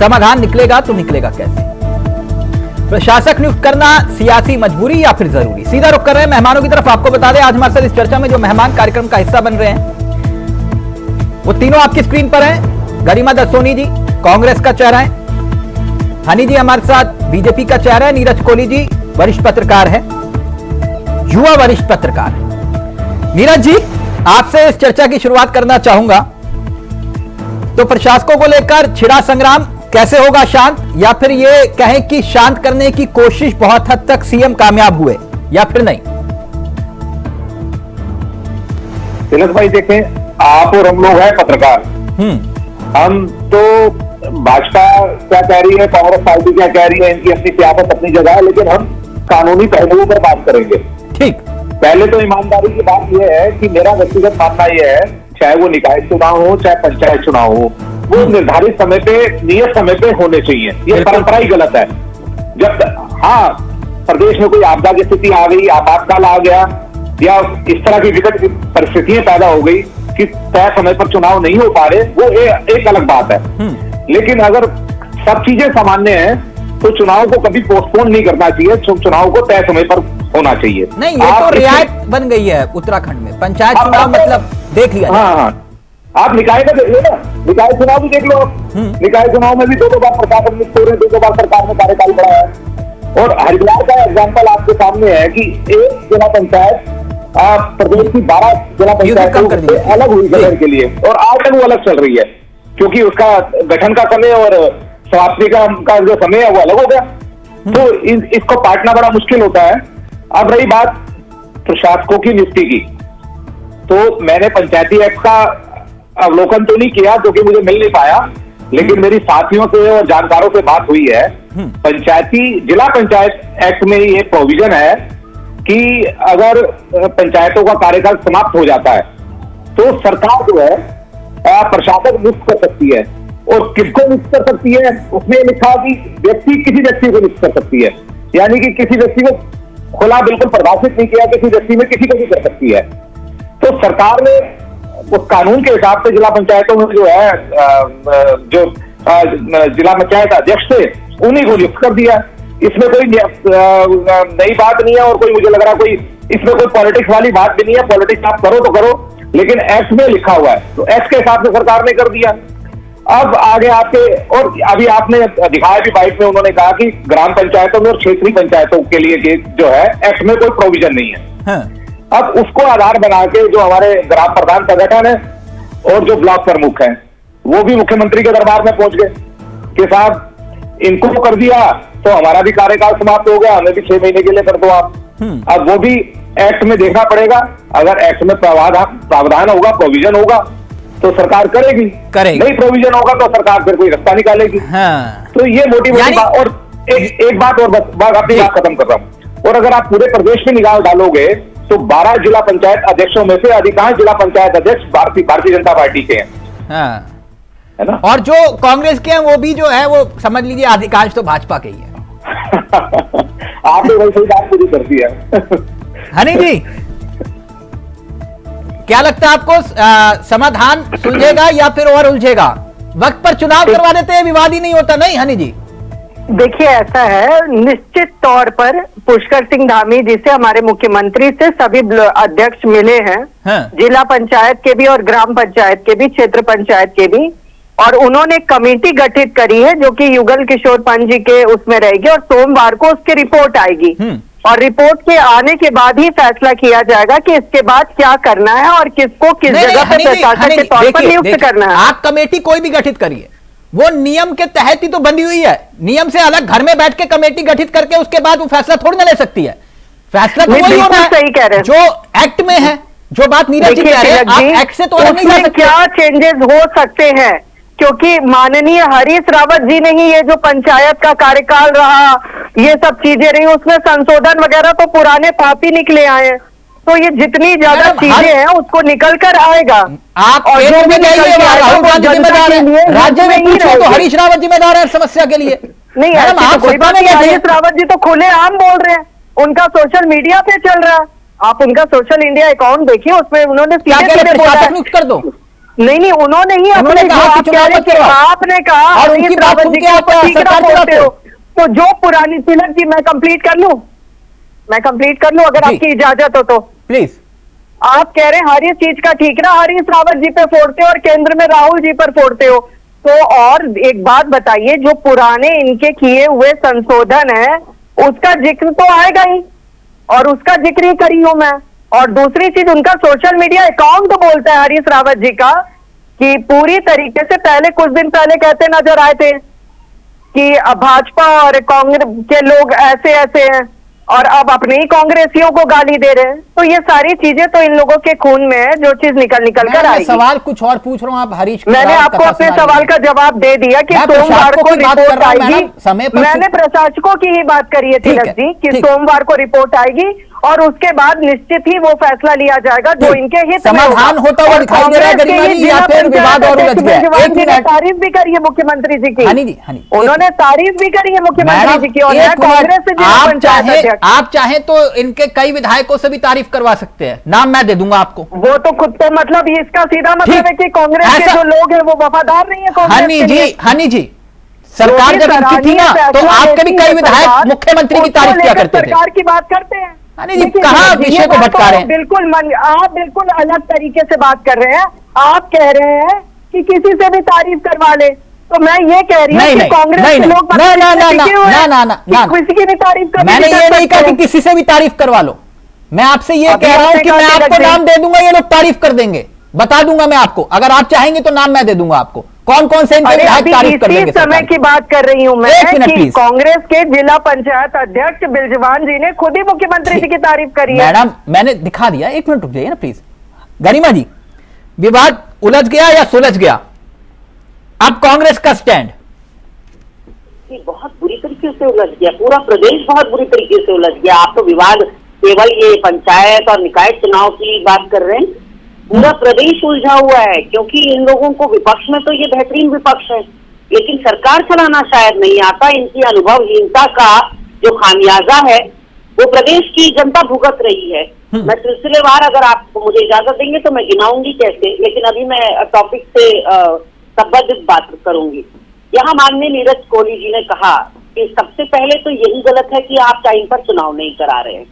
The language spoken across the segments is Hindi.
समाधान निकलेगा तो निकलेगा कैसे? प्रशासक नियुक्त करना सियासी मजबूरी या फिर जरूरी? सीधा रुख कर रहे हैं मेहमानों की तरफ। आपको बता दें आज हमारे साथ इस चर्चा में जो मेहमान कार्यक्रम का हिस्सा बन रहे हैं वो तीनों आपकी स्क्रीन पर हैं। गरिमा दसोनी जी कांग्रेस का चेहरा है, हनी जी हमारे साथ बीजेपी का चेहरा है, नीरज कोहली जी वरिष्ठ पत्रकार है, युवा वरिष्ठ पत्रकार है। नीरज जी आपसे इस चर्चा की शुरुआत करना चाहूंगा। तो प्रशासकों को लेकर छिड़ा संग्राम कैसे होगा शांत, या फिर ये कहें कि शांत करने की कोशिश बहुत हद तक सीएम कामयाब हुए या फिर नहीं? तिलक भाई देखें, आप और हम लोग हैं पत्रकार। हम तो भाजपा क्या कह रही है, कांग्रेस पार्टी क्या कह रही है, इनकी अपनी सियासत अपनी जगह है, लेकिन हम कानूनी पहलुओं पर बात करेंगे। ठीक, पहले तो ईमानदारी की बात यह है कि मेरा व्यक्तिगत मानना यह है, चाहे वो निकाय चुनाव हो चाहे पंचायत चुनाव हो, वो निर्धारित समय पे नियत समय पे होने चाहिए। ये परंपरा ही गलत है। जब हाँ प्रदेश में कोई आपदा की स्थिति आ गई, आपातकाल आ गया, या इस तरह की विकट परिस्थितियां पैदा हो गई कि तय समय पर चुनाव नहीं हो पा रहे, वो एक अलग बात है। लेकिन अगर सब चीजें सामान्य हैं तो चुनाव को कभी पोस्टपोन नहीं करना चाहिए, चुनाव को तय समय पर होना चाहिए। नहीं, ये तो रियायत बन गई है उत्तराखंड में। पंचायत चुनाव मतलब देख लिया। हाँ, आप निकाय का देख लो ना, निकाय चुनाव भी देख लो। निकाय चुनाव में भी दो बार प्रशासन नियुक्त हो रहे, दो बार सरकार ने कार्यकाल बढ़ाया है। और हरिद्वार का एग्जाम्पल आपके सामने है कि एक जिला पंचायत प्रदेश की 12 जिला पंचायतों से अलग हुई गठन के लिए, और आज तक वो अलग चल रही है क्योंकि उसका गठन का समय और समाप्ति का जो समय है वो अलग हो गया। तो इसको पाटना बड़ा मुश्किल होता है। अब रही बात प्रशासकों की नियुक्ति की, तो मैंने पंचायती एक्ट का अवलोकन तो नहीं किया क्योंकि मुझे मिल नहीं पाया, लेकिन मेरी साथियों से और जानकारों से बात हुई है। जिला पंचायत एक्ट में ये प्रोविजन है कि अगर पंचायतों का कार्यकाल समाप्त हो जाता है तो सरकार जो है प्रशासक नियुक्त कर सकती है। और किसको नियुक्त कर सकती है, उसमें लिखा कि किसी व्यक्ति को नियुक्त कर सकती है, यानी कि किसी व्यक्ति को खुला बिल्कुल परिभाषित नहीं किया, किसी व्यक्ति में किसी को भी कर सकती है। तो सरकार ने उस कानून के हिसाब से जिला पंचायतों में जो है जो जिला पंचायत अध्यक्ष थे उन्हीं को नियुक्त कर दिया। इसमें कोई नई बात नहीं है और कोई मुझे लग रहा कोई इसमें कोई पॉलिटिक्स वाली बात भी नहीं है। पॉलिटिक्स आप करो तो करो, लेकिन एक्ट में लिखा हुआ है तो एक्ट के हिसाब से सरकार ने कर दिया। अब आगे आपके, और अभी आपने दिखाया भी बाइट में, उन्होंने कहा कि ग्राम पंचायतों में और क्षेत्रीय पंचायतों के लिए जो है एक्ट में कोई प्रोविजन नहीं है। हाँ। अब उसको आधार बना के जो हमारे ग्राम प्रधान संगठन है और जो ब्लॉक प्रमुख हैं वो भी मुख्यमंत्री के दरबार में पहुंच गए कि साहब इनको कर दिया तो हमारा भी कार्यकाल समाप्त हो गया, हमें भी 6 महीने के लिए कर दो आप। अब वो भी एक्ट में देखना पड़ेगा, अगर एक्ट में प्रावधान होगा, प्रोविजन होगा तो सरकार करेगी, नहीं प्रोविजन होगा तो सरकार फिर कोई रास्ता निकालेगी। हाँ। तो ये मोटी बात। और एक बात और बस अपनी बात खत्म कर रहा हूं। और अगर आप पूरे प्रदेश में निगाह डालोगे तो 12 जिला पंचायत अध्यक्षों में से अधिकांश जिला पंचायत अध्यक्ष भारतीय जनता पार्टी के हैं। हाँ। है ना? और जो कांग्रेस के हैं वो भी जो है वो समझ लीजिए अधिकांश तो भाजपा के ही है। आपने वही सही बात पूरी कर दी है। हनी जी क्या लगता है आपको, समाधान सुलझेगा या फिर और उलझेगा? वक्त पर चुनाव करवा देते हैं, विवाद ही नहीं होता। नहीं हनी जी? देखिए ऐसा है, निश्चित तौर पर पुष्कर सिंह धामी जी से, हमारे मुख्यमंत्री से सभी अध्यक्ष मिले हैं। हाँ। जिला पंचायत के भी और ग्राम पंचायत के भी, क्षेत्र पंचायत के भी, और उन्होंने कमेटी गठित करी है जो कि युगल किशोर पंत जी के उसमें रहेगी और सोमवार को उसकी रिपोर्ट आएगी। और रिपोर्ट के आने के बाद ही फैसला किया जाएगा कि इसके बाद क्या करना है और किसको किस जगह पर प्रशासक के तौर पर नियुक्त करना है। आप कमेटी कोई भी गठित करिए, वो नियम के तहत ही तो बंधी हुई है। नियम से अलग घर में बैठ के कमेटी गठित करके उसके बाद वो फैसला थोड़ी ना ले सकती है। फैसला तो वही होना है, सही कह रहे हैं, जो एक्ट में है। जो बात नीरज जी कह रहे हैं, आप एक्ट से तो अलग नहीं जा सकते। क्या चेंजेस हो सकते हैं, क्योंकि माननीय हरीश रावत जी ने ही ये जो पंचायत का कार्यकाल रहा, ये सब चीजें रही, उसमें संशोधन वगैरह तो पुराने पापी निकले आए हैं। तो ये जितनी ज्यादा चीजें हैं उसको निकल कर आएगा। आप राज्य में पूछो तो हरीश रावत जिम्मेदार है समस्या के लिए। नहीं, कोई बात नहीं। हरीश रावत जी तो खुले आम बोल रहे हैं, उनका सोशल मीडिया पे चल रहा है। आप उनका सोशल इंडिया अकाउंट देखिए, उसमें उन्होंने सीधे बोला है, कर दो। नहीं, उन्होंने ही अपने आपने कहा और उनकी बात सुन के आप सरकार चलाते हो। तो जो पुरानी, तिलक जी मैं कंप्लीट कर लूं अगर आपकी इजाजत हो तो प्लीज। आप कह रहे हैं हर एक चीज का ठीकरा हरीश रावत जी पे फोड़ते हो और केंद्र में राहुल जी पर फोड़ते हो। तो और एक बात बताइए, जो पुराने इनके किए हुए संशोधन है उसका जिक्र तो आएगा ही, और उसका जिक्र ही करी हूं मैं। और दूसरी चीज, उनका सोशल मीडिया अकाउंट तो बोलता है हरीश रावत जी का कि पूरी तरीके से पहले कुछ दिन पहले कहते नजर आए थे कि भाजपा और कांग्रेस के लोग ऐसे ऐसे हैं, और अब अपने ही कांग्रेसियों को गाली दे रहे हैं। तो ये सारी चीजें तो इन लोगों के खून में है, जो चीज निकल कर आएगी। सवाल कुछ और पूछ रहा हूँ, आप हरीश, मैंने आपको अपने सवाल का जवाब दे दिया कि सोमवार को रिपोर्ट आएगी। मैंने प्रशासकों की ही बात करी है तिलक जी कि सोमवार को रिपोर्ट आएगी और उसके बाद निश्चित ही वो फैसला लिया जाएगा जो इनके हित में समाधान होता हुआ दिखाई दे रहा है। गरिमा जी, या फिर विवाद और उलझ गया। एक मिनट, तारीफ भी करी है मुख्यमंत्री जी की। हनी जी, उन्होंने तारीफ भी करी है मुख्यमंत्री जी की। और कांग्रेस से आप चाहें तो इनके कई विधायकों से भी तारीफ करवा सकते हैं, नाम मैं दे दूंगा आपको। वो तो खुद तो मतलब इसका सीधा मतलब है कि कांग्रेस के जो लोग हैं वो वफादार नहीं है। हनी जी, सरकार जब इनकी थी ना तो आपके भी कई विधायक मुख्यमंत्री की तारीफ किया करते थे। सरकार की बात करते हैं। हनी जी, कहां विषय को भटका रहे हैं? बिल्कुल आप बिल्कुल अलग तरीके से बात कर रहे हैं। आप कह रहे हैं कि किसी से भी तारीफ करवा ले, तो मैं ये कह रही हूँ कि कांग्रेस के लोग किसी की भी तारीफ कर। मैंने ये नहीं कहा कि किसी से भी तारीफ करवा लो, मैं आपसे ये कह रहा हूं कि मैं आपको नाम दे दूंगा, ये लोग तारीफ कर देंगे, बता दूंगा मैं आपको। अगर आप चाहेंगे तो नाम मैं दे दूंगा आपको, कौन कौन से इनके विधायक तारीफ कर देंगे। समय की बात कर रही हूं मैं कि कांग्रेस के जिला पंचायत अध्यक्ष बिलजवान जी ने खुद ही मुख्यमंत्री जी की तारीफ करी है। मैडम, मैंने दिखा दिया, एक मिनट रुक जाइए ना प्लीज। गरिमा जी, विवाद उलझ गया या सुलझ गया? अब कांग्रेस का स्टैंड बहुत बुरी तरीके से उलझ गया, पूरा प्रदेश बहुत बुरी तरीके से उलझ गया। आप तो विवाद केवल ये पंचायत और निकाय चुनाव की बात कर रहे हैं, पूरा प्रदेश उलझा हुआ है। क्योंकि इन लोगों को विपक्ष में तो ये बेहतरीन विपक्ष है, लेकिन सरकार चलाना शायद नहीं आता। इनकी अनुभवहीनता का जो खामियाजा है वो प्रदेश की जनता भुगत रही है। मैं सिलसिलेवार, अगर आप मुझे इजाजत देंगे तो मैं गिनाऊंगी कैसे, लेकिन अभी मैं टॉपिक से संबंधित बात करूंगी। यहाँ माननीय नीरज कोहली जी ने कहा कि सबसे पहले तो यही गलत है कि आप टाइम पर चुनाव नहीं करा रहे हैं,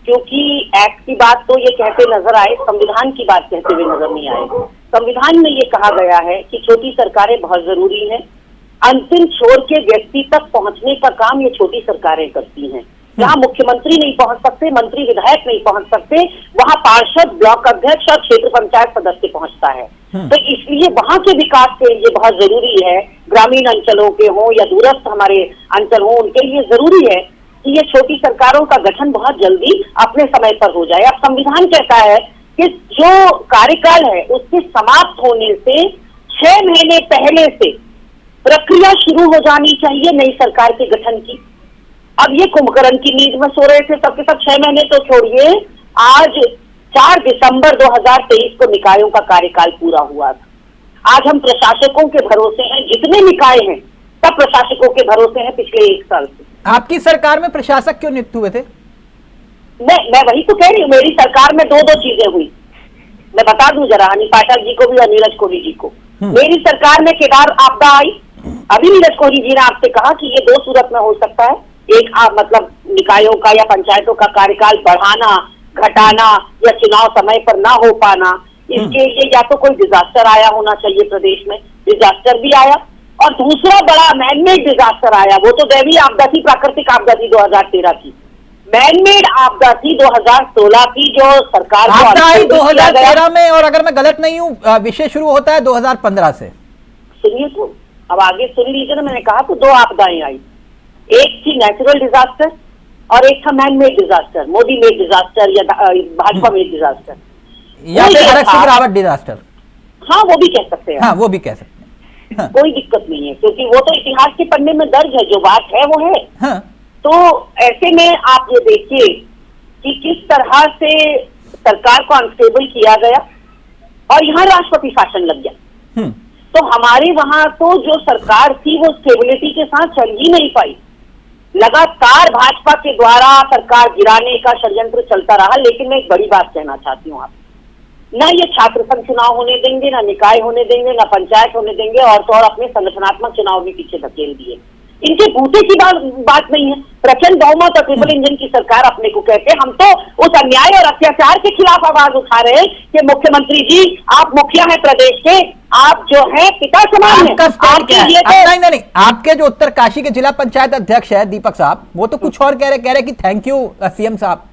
क्योंकि एक्ट की बात तो ये कहते नजर आए, संविधान की बात कहते हुए नजर नहीं आए। संविधान में ये कहा गया है कि छोटी सरकारें बहुत जरूरी हैं, अंतिम छोर के व्यक्ति तक पहुंचने का काम ये छोटी सरकारें करती हैं। जहां मुख्यमंत्री नहीं पहुंच सकते, मंत्री विधायक नहीं पहुंच सकते, वहां पार्षद, ब्लॉक अध्यक्ष और क्षेत्र पंचायत सदस्य पहुंचता है। तो इसलिए वहां के विकास के लिए बहुत जरूरी है, ग्रामीण अंचलों के हों या दूरस्थ हमारे अंचल हों, उनके लिए जरूरी है कि ये छोटी सरकारों का गठन बहुत जल्दी अपने समय पर हो जाए। अब संविधान कहता है कि जो कार्यकाल है उसके समाप्त होने से 6 महीने पहले से प्रक्रिया शुरू हो जानी चाहिए नई सरकार के गठन की। अब ये कुंभकर्ण की नींद में सो रहे थे तब के तब 6 महीने तो छोड़िए, आज 4 दिसंबर 2023 को निकायों का कार्यकाल पूरा हुआ था। आज हम प्रशासकों के भरोसे हैं, जितने निकाय हैं सब प्रशासकों के भरोसे हैं पिछले 1 साल से। आपकी सरकार में प्रशासक क्यों नियुक्त हुए थे? मैं वही तो कह रही हूँ, मेरी सरकार में दो चीजें हुई। मैं बता दूं जरा, हनी पाठक जी को भी और नीरज कोहली जी को। मेरी सरकार में केदार आपदा आई। अभी नीरज कोहली जी ने आपसे कहा कि ये 2 सूरत में हो सकता है, एक मतलब निकायों का या पंचायतों का कार्यकाल बढ़ाना, घटाना या चुनाव समय पर ना हो पाना। इसके लिए या तो कोई डिजास्टर आया होना चाहिए, प्रदेश में डिजास्टर भी आया, और दूसरा बड़ा मैनमेड डिजास्टर आया, वो तो दैवीय आपदा थी, प्राकृतिक आपदा थी 2013 की। मैनमेड आपदा थी 2016 की, जो सरकार आपदा आई 2013 में, और अगर मैं गलत नहीं हूँ विषय शुरू होता है 2015 से। सुनिए तो, अब आगे सुन लीजिए ना, मैंने कहा तो 2 आपदाएं आई, एक थी नेचुरल डिजास्टर और एक था man made disaster, Modi made disaster या भाजपा मेड डिजास्टर या फिर आरक्षक रावत डिजास्टर। हाँ, वो भी कह सकते हैं। हाँ, वो भी कह सकते हैं। हाँ। कोई दिक्कत नहीं है, क्योंकि वो तो इतिहास के पन्ने में दर्ज है, जो बात है वो है। हाँ। तो ऐसे में आप ये देखिए कि किस तरह से सरकार को अनस्टेबल किया गया और यहाँ राष्ट्रपति शासन लग गया। तो हमारे वहां तो जो सरकार थी वो स्टेबिलिटी के साथ चल ही नहीं पाई। लगातार भाजपा के द्वारा सरकार गिराने का षड्यंत्र चलता रहा। लेकिन मैं एक बड़ी बात कहना चाहती हूँ, आप ना ये छात्र संघ चुनाव होने देंगे, ना निकाय होने देंगे, ना पंचायत होने देंगे, और तो और अपने संगठनात्मक चुनाव भी पीछे धकेल दिए। इनके बूते की बात नहीं है। प्रचंड बहुमत और ट्रिपल इंजन की सरकार अपने को कहते हैं। हम तो उस अन्याय और अत्याचार के खिलाफ आवाज उठा रहे हैं कि मुख्यमंत्री जी, आप मुखिया हैं प्रदेश के, आप जो है पिता समान हैं। नहीं, आपके जो उत्तरकाशी के जिला पंचायत अध्यक्ष है दीपक साहब, वो तो कुछ और कह रहे कि थैंक यू सीएम साहब,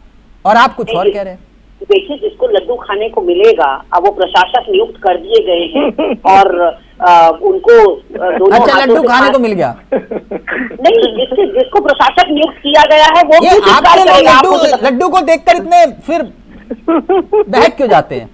और आप कुछ और कह रहे हैं। देखिए, जिसको लड्डू खाने को मिलेगा, अब वो प्रशासक नियुक्त कर दिए गए हैं और उनको दोनों अच्छा, लड्डू खाने को मिल गया? नहीं, जिसको प्रशासक नियुक्त किया गया है वो आपके लड्डू को देखकर इतने फिर बहक क्यों जाते हैं?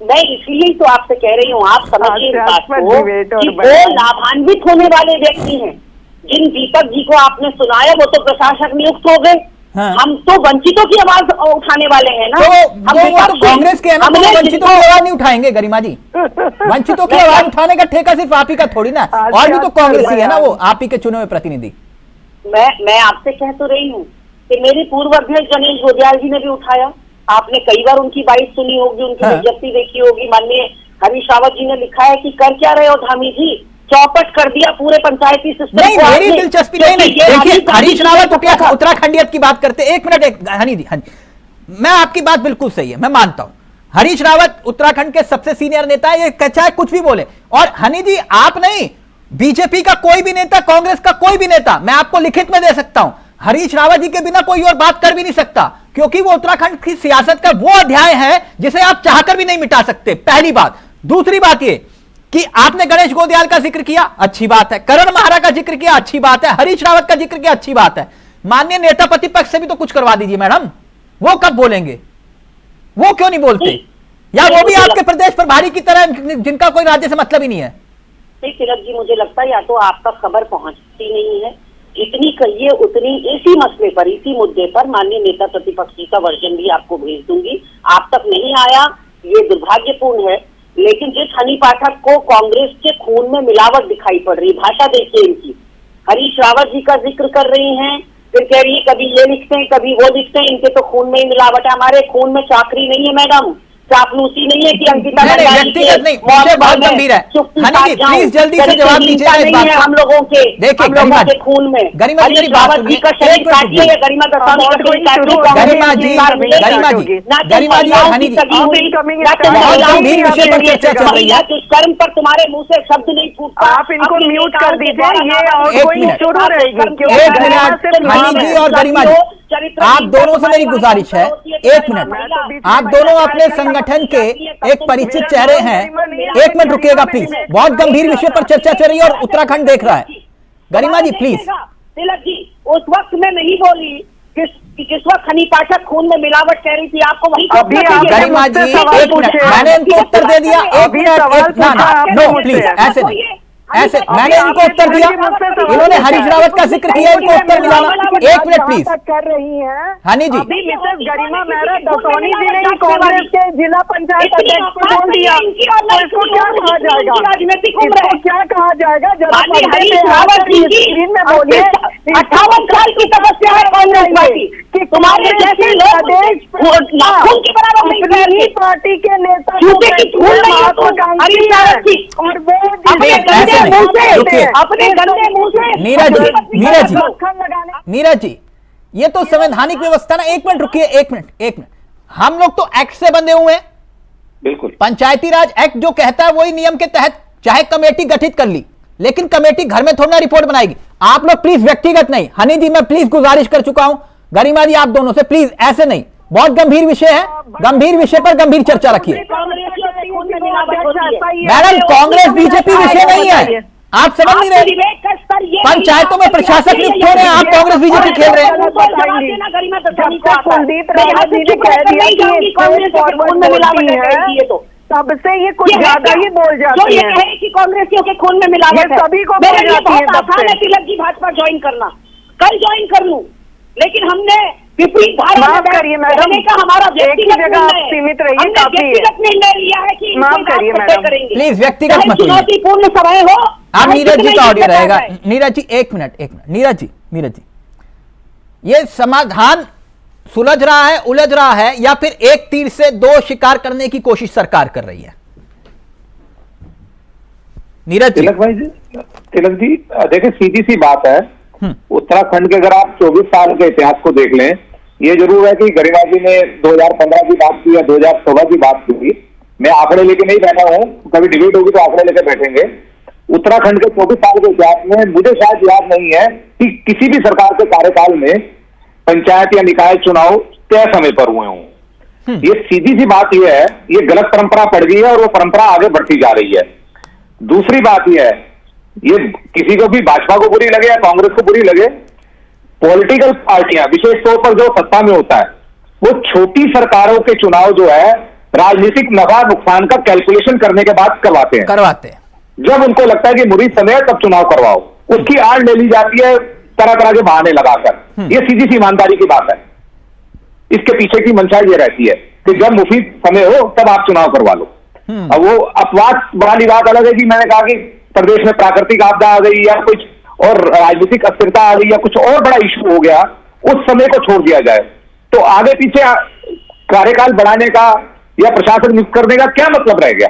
मैं इसलिए तो आपसे कह रही हूँ, आप समझिए इस बात को कि वो लाभान्वित होने वाले व्यक्ति हैं। जिन दीपक जी को आपने सुनाया वो तो प्रशासक नियुक्त हो गए। हाँ। हम तो वंचितों की आवाज उठाने वाले हैं ना। तो कांग्रेस के है ना, तो वंचितों की आवाज नहीं उठाएंगे गरिमा जी? वंचितों की आवाज उठाने का ठेका सिर्फ आप ही का थोड़ी ना, और भी तो कांग्रेस ही है ना, वो आप ही के चुने हुए प्रतिनिधि। मैं आपसे कह तो रही हूँ कि मेरे पूर्व अध्यक्ष गणेश गोदियाल जी ने भी उठाया। आपने कई बार उनकी बात सुनी होगी, उनकी विज्ञप्ति देखी होगी। माननीय हरीश रावत जी ने लिखा है कि कर क्या रहे हो धामी जी, चौपट कर दिया पूरे पंचायती सिस्टम। नहीं, मेरी दिलचस्पी नहीं। देखिए, हरीश रावत उत्तराखंडियत की बात करते, एक मिनट हनी जी, मैं आपकी बात बिल्कुल सही है, मैं मानता हूं। हरीश रावत उत्तराखंड के सबसे सीनियर नेता है, ये चाहे कुछ भी बोले। और हनी जी, आप नहीं, बीजेपी का कोई भी नेता, कांग्रेस का कोई भी नेता, मैं आपको लिखित में दे सकता हूं, हरीश रावत जी के बिना कोई और बात कर भी नहीं सकता, क्योंकि वो उत्तराखंड की सियासत का वो अध्याय है जिसे आप चाहकर भी नहीं मिटा सकते, पहली बात। दूसरी बात ये कि आपने गणेश गोदियाल का जिक्र किया, अच्छी बात है। करण महारा का जिक्र किया, अच्छी बात है। हरीश रावत का जिक्र किया, अच्छी बात है। माननीय नेता प्रतिपक्ष से भी तो कुछ करवा दीजिए मैडम, वो कब बोलेंगे? वो क्यों नहीं बोलते? या वो भी आपके प्रदेश प्रभारी की तरह, जिनका कोई राज्य से मतलब ही नहीं है? तिलक जी, मुझे लगता है या तो आप तक खबर पहुंचती नहीं है, जितनी कहिए उतनी इसी मसले पर, इसी मुद्दे पर माननीय नेता प्रतिपक्ष जी का वर्जन भी आपको भेज दूंगी। आप तक नहीं आया, ये दुर्भाग्यपूर्ण है। लेकिन जिस हनी पाठक को कांग्रेस के खून में मिलावट दिखाई पड़ रही, भाषा देखिए इनकी, हरीश रावत जी का जिक्र कर रही हैं, फिर कह रही है कभी ये लिखते हैं कभी वो लिखते हैं, इनके तो खून में ही मिलावट है। हमारे खून में चाकरी नहीं है मैडम, चापलूसी नहीं है कि अंकिता व्यक्तिगत नहीं, मुझे बहुत गंभीर है। हनी जी, प्लीज जल्दी से जवाब दीजिए इस बात का। हम लोगों के देखिए, गरिमा के खून में गरिमा जी मेरी बात सुनिए, गरिमा जी, हनी जी, गंभीर विषय पर चर्चा चल रही है। दुष्कर्म पर तुम्हारे मुंह से शब्द नहीं फूटता, आप इनको म्यूट कर दीजिए, ये शुरू रहेगी। एक मिनट हनी जी और गरिमा जी, आप दोनों से मेरी गुजारिश है, एक मिनट, आप दोनों अपने संगठन के एक परिचित चेहरे हैं, एक मिनट रुकिएगा प्लीज, बहुत गंभीर विषय पर चर्चा चल रही है और उत्तराखंड देख रहा है। गरिमा जी प्लीज। तिलक जी, उस वक्त मैं नहीं बोली जिस वक्त हनी पाठक खून में मिलावट कह रही थी, आपको वही गरिमा जी, एक मिनट, मैंने इनको उत्तर दे दिया, एक मिनट, नो प्लीज, ऐसे नहीं, ऐसे मैंने इनको उत्तर दिया, इन्होंने हरीश रावत का जिक्र किया, इनको उत्तर दिलाना, एक मिनट प्लीज। कर रही हैं हनी जी, मिसेस गरिमा मेहरा दसौनी जी ने कांग्रेस के जिला पंचायत अध्यक्ष को बोल दिया, तो इसको क्या कहा जाएगा? इसको क्या कहा जाएगा? हरीश रावत जी स्क्रीन में बोलिए, 58 साल की तपस्या है कांग्रेस पार्टी कि तुम्हारे जैसे प्रदेश अपनी पार्टी के नेता हरीश रावत जी, और वो अपने गंदे मुंह से नीरज जी, ये तो संवैधानिक व्यवस्था ना। एक मिनट रुकिए, एक मिनट, हम लोग तो एक्ट से बंधे हुए हैं। बिल्कुल, पंचायती राज एक्ट जो कहता है वही नियम के तहत चाहे कमेटी गठित कर ली, लेकिन कमेटी घर में थोड़ा रिपोर्ट बनाएगी। आप लोग प्लीज व्यक्तिगत नहीं, हनी जी मैं प्लीज गुजारिश कर चुका हूं, गरिमा जी आप दोनों से प्लीज ऐसे नहीं, बहुत गंभीर विषय है, गंभीर विषय पर गंभीर चर्चा रखिए। मैडम, कांग्रेस बीजेपी विषय नहीं है, आप समझ नहीं रहे। पंचायतों में प्रशासक नियुक्त हो रहे हैं, आप कांग्रेस बीजेपी खेल रहे हैं। कुलदीप रावत जी ने कह दिया कि फॉरवर्ड बोलती है, तब से ये कुछ ज्यादा ही बोल जाती है कि कांग्रेसियों के खून में मिलावट है। सभी को बोल जाती है। आसान है तिलक जी भाजपा ज्वाइन करना, कल ज्वाइन कर लूं, लेकिन हमने विपरीत धारा माफ करिए मैडम, का हमारा एक ही जगह आप सीमित रहिए, काफी व्यक्तिगत निर्णय लिया है कि माफ करिए मैडम, प्लीज व्यक्तिगत मत होइए। चुनौतीपूर्ण सभाएं हो, आप नीरज जी का ऑडियो रहेगा। नीरज जी एक मिनट, नीरज जी, ये समाधान सुलझ रहा है, उलझ रहा है, या फिर एक तीर से दो शिकार करने की कोशिश सरकार कर रही है? नीरज जी। तिलक जी देखिए, सीधी सी बात है, उत्तराखंड के अगर आप 24 साल के इतिहास को देख लें, ये जरूर है कि गरिमा जी ने 2015 की बात की या 2016 की बात की, मैं आंकड़े लेके नहीं बैठा हूं, कभी डिबेट होगी तो आंकड़े लेके बैठेंगे। उत्तराखंड के 24 साल के इतिहास में मुझे शायद याद नहीं है कि किसी भी सरकार के कार्यकाल में पंचायत या निकाय चुनाव तय समय पर हुए हों। ये सीधी सी बात यह है, ये गलत परंपरा पड़ गई है और वो परंपरा आगे बढ़ती जा रही है। दूसरी बात यह है, ये किसी को भी भाजपा को बुरी लगे या कांग्रेस को बुरी लगे, पॉलिटिकल पार्टियां विशेष तौर पर जो सत्ता में होता है, वो छोटी सरकारों के चुनाव जो है राजनीतिक नफा नुकसान का कैलकुलेशन करने के बाद करवाते हैं। जब उनको लगता है कि मुरीद समय है तब चुनाव करवाओ, उसकी आड़ ले ली जाती है तरह तरह के बहाने लगाकर। ये सीधी सी ईमानदारी की बात है। इसके पीछे की मंशा ये रहती है कि जब मुफीद समय हो तब आप चुनाव करवा लो। अब वो अपवाद वाली बात अलग है कि मैंने कहा कि प्रदेश में प्राकृतिक आपदा आ गई या कुछ और राजनीतिक अस्थिरता आ गई या कुछ और बड़ा इशू हो गया, उस समय को छोड़ दिया जाए तो आगे पीछे कार्यकाल बढ़ाने का या प्रशासन नियुक्त करने का क्या मतलब रह गया?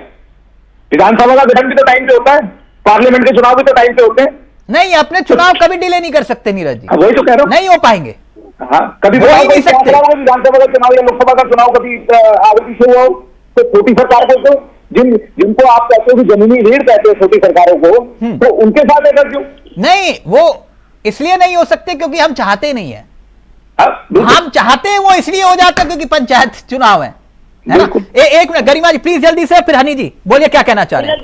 विधानसभा का गठन भी तो टाइम पे होता है, पार्लियामेंट के चुनाव भी तो टाइम पे होते हैं। नहीं, अपने चुनाव कभी डिले नहीं कर सकते नीरज जी। वही तो कह रहा हूं, नहीं हो पाएंगे। हाँ, कभी नहीं सकते। विधानसभा का चुनाव या लोकसभा का चुनाव कभी आगे पीछे हुआ हो तो छोटी सरकार को जिनको आप कहते हो कि जमीनी रीढ़ कहते हो छोटी सरकारों को, तो उनके साथ ऐसा क्यों? नहीं, वो इसलिए नहीं हो सकते क्योंकि हम चाहते नहीं है। हम चाहते हैं वो इसलिए हो जाता है क्योंकि पंचायत चुनाव है ना? एक मिनट गरिमा जी प्लीज जल्दी से, फिर हनी जी बोलिए क्या कहना चाह रहे हैं।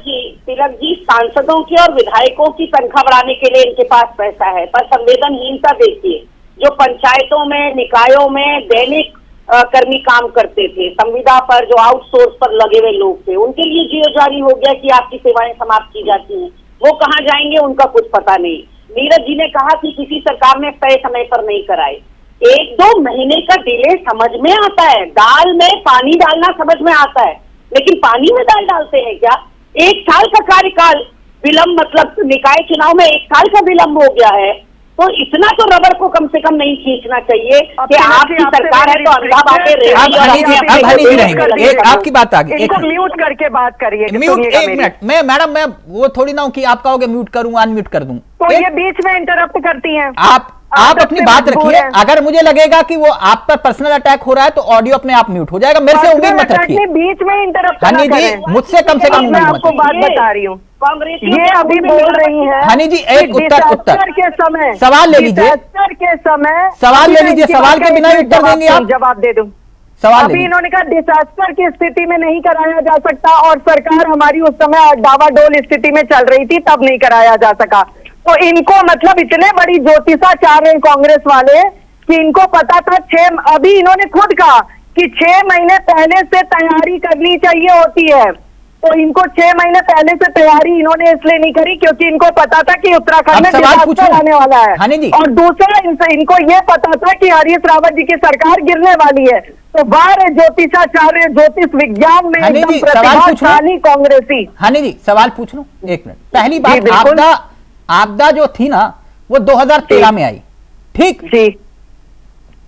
तिलक जी, सांसदों की और विधायकों की तनख्वाह बढ़ाने के लिए इनके पास पैसा है, पर संवेदनहीनता देखिए। जो पंचायतों में, निकायों में दैनिक कर्मी काम करते थे, संविदा पर जो आउटसोर्स पर लगे हुए लोग थे, उनके लिए जियो जारी हो गया कि आपकी सेवाएं समाप्त की जाती हैं। वो कहाँ जाएंगे उनका कुछ पता नहीं। नीरज जी ने कहा कि किसी सरकार ने तय समय पर नहीं कराए। 1-2 महीने का डिले समझ में आता है, दाल में पानी डालना समझ में आता है, लेकिन पानी में दाल डालते हैं क्या? 1 साल का कार्यकाल विलंब, मतलब निकाय चुनाव में 1 साल का विलंब हो गया है, तो इतना तो रबर को कम से कम नहीं खींचना चाहिए कि आपकी सरकार है तो अंधा बातें आपकी बात आगे। इनको म्यूट करके बात करिए। म्यूट, एक मिनट, मैं मैडम मैं वो थोड़ी ना हूं कि आप कहोगे म्यूट करूं अनम्यूट कर दूं, तो ये बीच में इंटरप्ट करती हैं। आप अपनी बात रखिए। अगर मुझे लगेगा कि वो आप पर पर्सनल अटैक हो रहा है तो ऑडियो अपने आप म्यूट हो जाएगा। मेरे से उम्मीद मत रखिए, बीच में इंटरप्ट हनी जी, मुझसे कम से कम मैं आपको बात बता रही हूँ। ये अभी बोल रही है हनी जी, एक उत्तर के समय सवाल ले लीजिए, के समय सवाल ले लीजिए, सवाल के बिना उत्तर देंगे आप? जवाब दे दूं सवाल। अभी इन्होंने कहा डिजास्टर की स्थिति में नहीं कराया जा सकता और सरकार हमारी उस समय डावाडोल स्थिति में चल रही थी तब नहीं कराया जा सका। तो इनको मतलब इतने बड़ी ज्योतिषाचार्य हैं कांग्रेस वाले कि इनको पता था अभी इन्होंने खुद कहा कि 6 महीने पहले से तैयारी करनी चाहिए होती है। तो इनको 6 महीने पहले से तैयारी इन्होंने इसलिए नहीं करी क्योंकि इनको पता था कि उत्तराखंड में डिजास्टर आने वाला है। और दूसरा इनको ये पता था कि हरीश रावत जी की सरकार गिरने वाली है। तो बाहर ज्योतिषाचार्य, ज्योतिष विज्ञान में एकदम प्रतिभाशाली कांग्रेसी। हनी जी सवाल पूछ लूं? 1 मिनट। पहली बात, आपदा जो थी ना वो 2013 में आई, ठीक जी,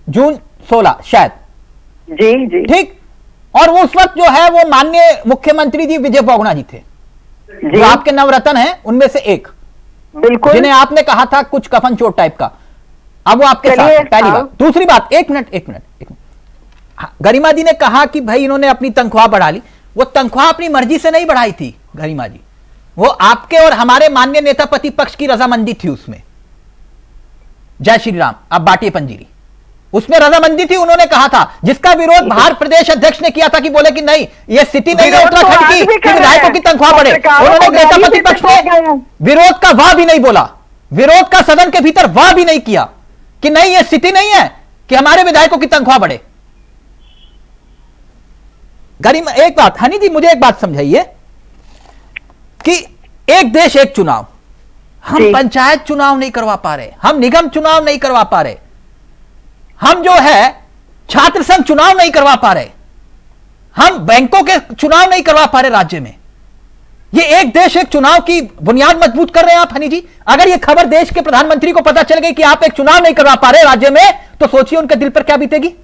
जून 16 शायद, जी ठीक। और वो उस वक्त जो है वो माननीय मुख्यमंत्री जी विजय बहुगुणा जी थे, जो आपके नवरत्न हैं उनमें से एक, बिल्कुल, जिन्हें आपने कहा था कुछ कफन चोट टाइप का। अब वो आपके साथ है, पहली बात। दूसरी बात, एक मिनट, गरिमा जी ने कहा कि भाई इन्होंने अपनी तनख्वाह बढ़ा ली। वो तनख्वाह अपनी मर्जी से नहीं बढ़ाई थी गरिमा जी, वो आपके और हमारे माननीय नेता प्रतिपक्ष की रजामंदी थी उसमें। जय श्री राम, अब बाटिए पंजीरी, उसमें रजामंदी थी। उन्होंने कहा था, जिसका विरोध बिहार प्रदेश अध्यक्ष ने किया था कि बोले कि नहीं ये स्थिति नहीं है उत्तराखंड की कि विधायकों की तनख्वाह बढ़े। उन्होंने नेता प्रतिपक्ष ने विरोध का वाह भी नहीं बोला, विरोध का सदन के भीतर वाह भी नहीं किया कि नहीं ये स्थिति नहीं है कि हमारे विधायकों की तनख्वाह बढ़े। गरिमा, एक बात हनी जी मुझे एक बात समझाइए कि एक देश एक चुनाव, हम पंचायत चुनाव नहीं करवा पा रहे, हम निगम चुनाव नहीं करवा पा रहे, हम जो है छात्र संघ चुनाव नहीं करवा पा रहे, हम बैंकों के चुनाव नहीं करवा पा रहे राज्य में। ये एक देश एक चुनाव की बुनियाद मजबूत कर रहे हैं आप हनी जी। अगर ये खबर देश के प्रधानमंत्री को पता चल गई कि आप एक चुनाव नहीं करवा पा रहे राज्य में, तो सोचिए उनके दिल पर क्या बीतेगी।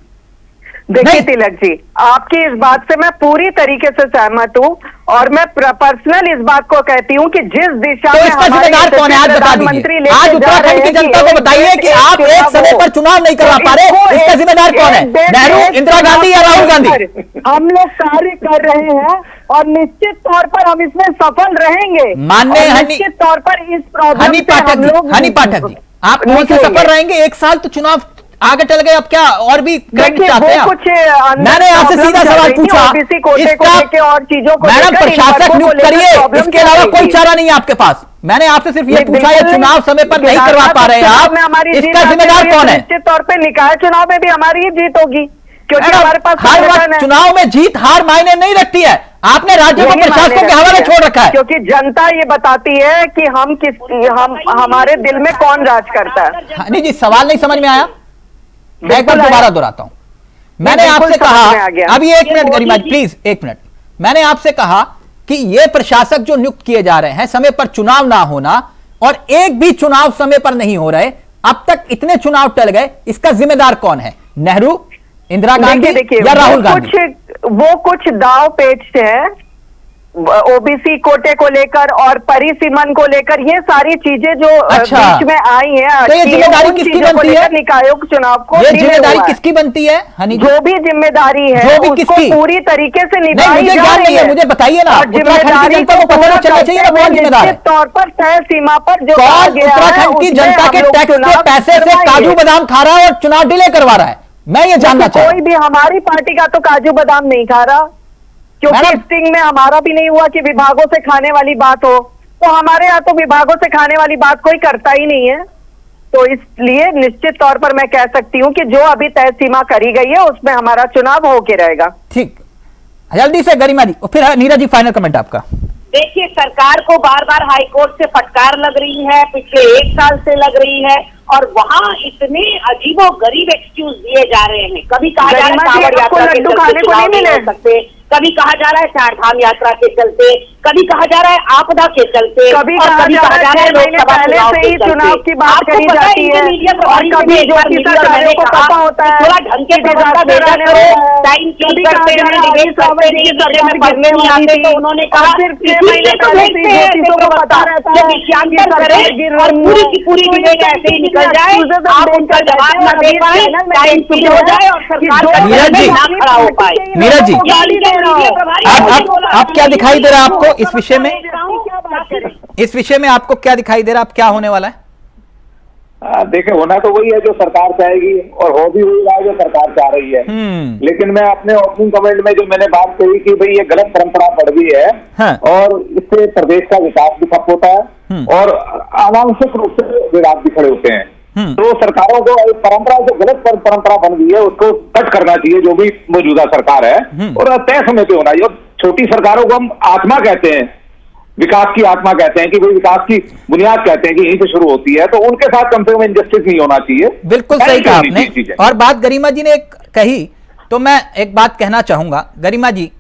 देखिए तिलक जी, आपकी इस बात से मैं पूरी तरीके से सहमत हूँ और मैं पर्सनल इस बात को कहती हूँ कि जिस दिशा में इसका जिम्मेदार कौन है? आज बता दीजिए, आज उत्तराखंड की जनता को बताइए कि आप एक समय पर चुनाव नहीं करवा पा रहे, इसका जिम्मेदार कौन है? नेहरू, इंदिरा गांधी या राहुल गांधी? हम लोग कार्य कर रहे हैं और निश्चित तौर पर हम इसमें सफल रहेंगे। माननीय निश्चित तौर पर इस प्रॉब्लम हनी पाठक जी, आप कौन से सफल रहेंगे? एक साल तो चुनाव आगे चल गए, अब क्या और भी चाहते हैं? कुछ मैंने आपसे सीधा सवाल पूछा, और चीजों को मैडम प्रशासक नियुक्त करिए, इसके अलावा कोई चारा नहीं है आपके पास। मैंने आपसे सिर्फ ये पूछा, ये चुनाव समय पर नहीं करवा पा रहे हैं आप, इसका जिम्मेदार कौन है? निश्चित तौर पर निकाय चुनाव में भी हमारी ही जीत होगी, क्योंकि हमारे पास हर वक्त चुनाव में जीत हार मायने नहीं रखती है। आपने राज्यों को प्रशासकों के हवाले छोड़ रखा है, क्योंकि जनता ये बताती है कि हम हमारे दिल में कौन राज करता है। नहीं जी, सवाल नहीं समझ में आया, मैं एक बार दोबारा दोहराता हूं। मैंने आपसे कहा, अभी 1 minute Garima ji, please 1 minute. मैंने आपसे कहा कि ये प्रशासक जो नियुक्त किए जा रहे हैं, समय पर चुनाव ना होना, और एक भी चुनाव समय पर नहीं हो रहे, अब तक इतने चुनाव टल गए, इसका जिम्मेदार कौन है? नेहरू, इंदिरा गांधी या राहुल गांधी? वो कुछ दाव पेच है, ओबीसी कोटे को लेकर और परिसीमन को लेकर, ये सारी चीजें जो बीच में आई हैं, तो ये जिम्मेदारी किसकी बनती है? निकायों चुनाव को ये जिम्मेदारी किसकी बनती है? हनी, जो भी जिम्मेदारी है उसको पूरी तरीके से निभाई जा रही है। मुझे बताइए ना, जिम्मेदारी जनता को पता चलना चाहिए ना कौन जिम्मेदार है। तौर पर तय सीमा पर जो उत्तराखंड की जनता के टैक्स के पैसे से काजू बादाम खा रहा है और चुनाव डिले करवा रहा है, मैं ये जानना चाहता हूं। कोई भी हमारी पार्टी का तो काजू बादाम नहीं खा रहा, क्योंकि स्टिंग में हमारा भी नहीं हुआ कि विभागों से खाने वाली बात हो, तो हमारे यहाँ तो विभागों से खाने वाली बात कोई करता ही नहीं है। तो इसलिए निश्चित तौर पर मैं कह सकती हूँ कि जो अभी तय सीमा करी गई है उसमें हमारा चुनाव होके रहेगा। ठीक, जल्दी से गरिमा जी, और फिर नीरज जी फाइनल कमेंट आपका। देखिए, सरकार को बार बार हाईकोर्ट से फटकार लग रही है, पिछले 1 साल से लग रही है, और वहाँ इतने अजीबो गरीब एक्सक्यूज दिए जा रहे हैं। कभी कहा जा रहा है कांवड़ यात्रा के चलते चुनाव नहीं हो सकते, कभी कहा जा रहा है 4 धाम यात्रा के चलते, कभी कहा जा रहा है आपदा के चलते, कभी कहा जा रहा है लोकसभा चुनाव की बात करी जाती है, और कभी जो सरकारों को पता होता है थोड़ा ढंग के व्यवस्था भेजा करो, टाइम किल करते हैं, निवेश करते हैं, में पढ़ने नहीं आते तो उन्होंने कहा सिर्फ 6 महीने तो देखते हैं, किसी को पता रहता है, विषयांतर करें और पूरी की पूरी विवेक ऐसे ही निकल जाए, आप उनका जवाब न दे पाए, टाइम किल हो जाए और सरकार ना खड़ा हो पाए। नीरज जी, अब क्या दिखाई दे रहा है आपको इस विषय में? इस विषय में आपको क्या दिखाई दे रहा है, अब क्या होने वाला है? देखिए, होना तो वही है जो सरकार चाहेगी, और हो भी वही रहा है जो सरकार चाह रही है। लेकिन मैं अपने ओपनिंग कमेंट में जो मैंने बात कही कि भाई ये गलत परंपरा बढ़ गई है, हाँ। और इससे प्रदेश का विकास भी ठप होता है और अनावश्यक रूप से विवाद भी खड़े होते हैं। तो सरकारों को एक परंपरा जो गलत परंपरा बन गई है उसको कट करना चाहिए, जो भी मौजूदा सरकार है, और तय समय पे होना चाहिए। और छोटी सरकारों को हम आत्मा कहते हैं, विकास की आत्मा कहते हैं कि भाई विकास की बुनियाद कहते हैं कि यहीं से शुरू होती है, तो उनके साथ कम से कम इंजस्टिस नहीं होना चाहिए। बिल्कुल सही कहा आपने। और बात गरिमा जी ने कही तो मैं एक बात कहना चाहूंगा। गरिमा जी,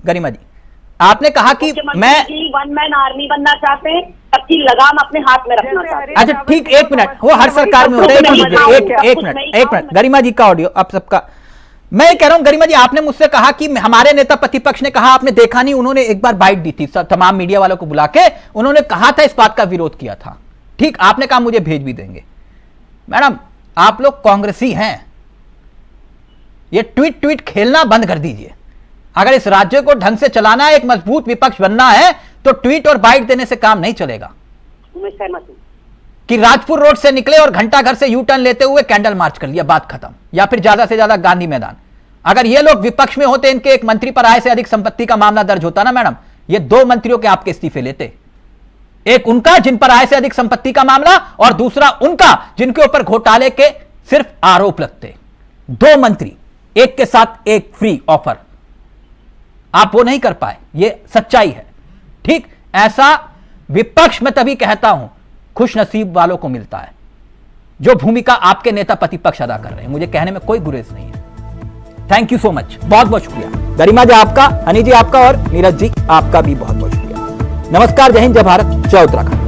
आपने कहा कि मैं वन मैन आर्मी बनना चाहते हैं, सबकी लगाम अपने हाथ में रखना चाहते हैं। अच्छा ठीक, 1 मिनट, वो हर सरकार में होता है। एक मिनट गरिमा जी का ऑडियो अब सबका। मैं कह रहा हूं गरिमा जी, आपने मुझसे कहा कि हमारे नेता प्रतिपक्ष ने कहा आपने देखा नहीं, उन्होंने एक बार बाइट दी थी तमाम मीडिया वालों को बुला के, उन्होंने कहा था इस बात का विरोध किया था। ठीक, आपने कहा मुझे भेज भी देंगे। मैडम, आप लोग कांग्रेसी हैं, ये ट्वीट खेलना बंद कर दीजिए। अगर इस राज्य को ढंग से चलाना है, एक मजबूत विपक्ष बनना है, तो ट्वीट और बाइट देने से काम नहीं चलेगा। मैं सहमत हूं कि राजपुर रोड से निकले और घंटा घर से यू टर्न लेते हुए कैंडल मार्च कर लिया, बात खत्म। या फिर ज्यादा से ज्यादा गांधी मैदान। अगर ये लोग विपक्ष में होते, इनके एक मंत्री पर आय से अधिक संपत्ति का मामला दर्ज होता ना मैडम, ये 2 मंत्रियों के आपके इस्तीफे लेते। एक उनका जिन पर आय से अधिक संपत्ति का मामला, और दूसरा उनका जिनके ऊपर घोटाले के सिर्फ आरोप लगते। 2 मंत्री, एक के साथ एक फ्री ऑफर। आप वो नहीं कर पाए, ये सच्चाई है। ठीक, ऐसा विपक्ष में तभी कहता हूं खुश नसीब वालों को मिलता है, जो भूमिका आपके नेता प्रतिपक्ष अदा कर रहे हैं। मुझे कहने में कोई गुरेज नहीं है। थैंक यू सो मच, बहुत बहुत शुक्रिया। गरिमा जी आपका, हनी जी आपका, और नीरज जी आपका भी बहुत बहुत शुक्रिया। नमस्कार, जय हिंद, जय भारत, जय उत्तराखंड।